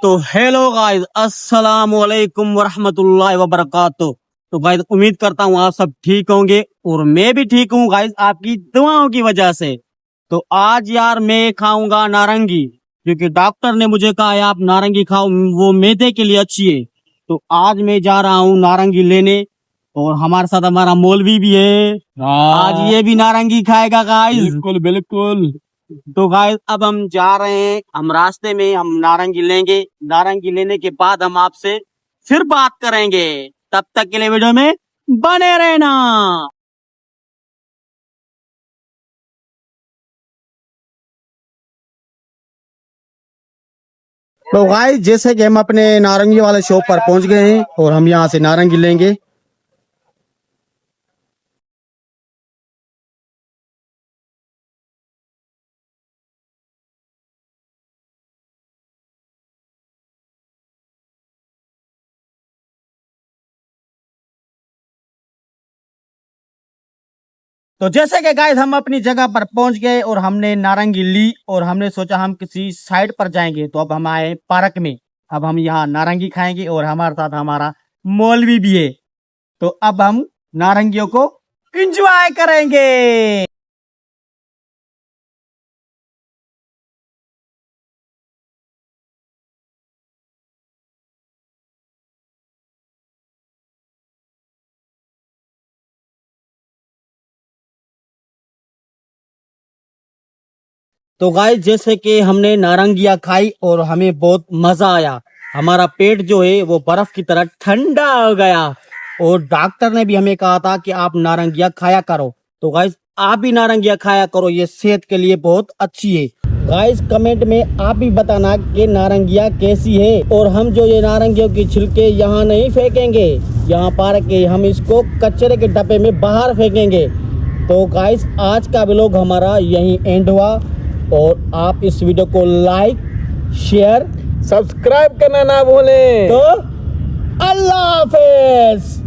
तो hello guys, अस्सलाम वालेकुम वरहमतुल्लाहि वबरकातुह। तो गाइस उम्मीद करता हूँ आप सब ठीक होंगे और मैं भी ठीक हूँ गाइस, आपकी दुआओं की वजह से। तो आज यार मैं खाऊंगा नारंगी, क्योंकि डॉक्टर ने मुझे कहा है आप नारंगी खाओ, वो मैदे के लिए अच्छी है। तो आज मैं जा रहा हूँ नारंगी लेने और हमारे साथ हमारा मौलवी भी है। आज ये भी नारंगी खाएगा गाइस। बिल्कुल बिल्कुल। तो गाइस अब हम जा रहे हैं, हम रास्ते में हम नारंगी लेंगे। नारंगी लेने के बाद हम आपसे फिर बात करेंगे। तब तक के लिए वीडियो में बने रहना। तो गाइस जैसे कि हम अपने नारंगी वाले शॉप पर पहुंच गए हैं और हम यहाँ से नारंगी लेंगे। तो जैसे कि गाइस हम अपनी जगह पर पहुंच गए और हमने नारंगी ली और हमने सोचा हम किसी साइड पर जाएंगे। तो अब हम आए पार्क में। अब हम यहाँ नारंगी खाएंगे और हमारे साथ हमारा मौलवी भी है। तो अब हम नारंगियों को एंजॉय करेंगे। तो गाइस जैसे कि हमने नारंगियां खाई और हमें बहुत मजा आया। हमारा पेट जो है वो बर्फ की तरह ठंडा हो गया। और डॉक्टर ने भी हमें कहा था कि आप नारंगियां खाया करो। तो गाइस आप भी नारंगियां खाया करो, ये सेहत के लिए बहुत अच्छी है। गाइस कमेंट में आप भी बताना कि नारंगियां कैसी है। और हम जो ये नारंगियों की छिलके यहाँ नहीं फेंकेंगे, यहाँ पार्क के हम इसको कचरे के डब्बे में बाहर फेंकेंगे। तो गाइस आज का व्लॉग हमारा यहीं एंड हुआ। और आप इस वीडियो को लाइक शेयर सब्सक्राइब करना ना भूलें। तो अल्लाह हाफिज।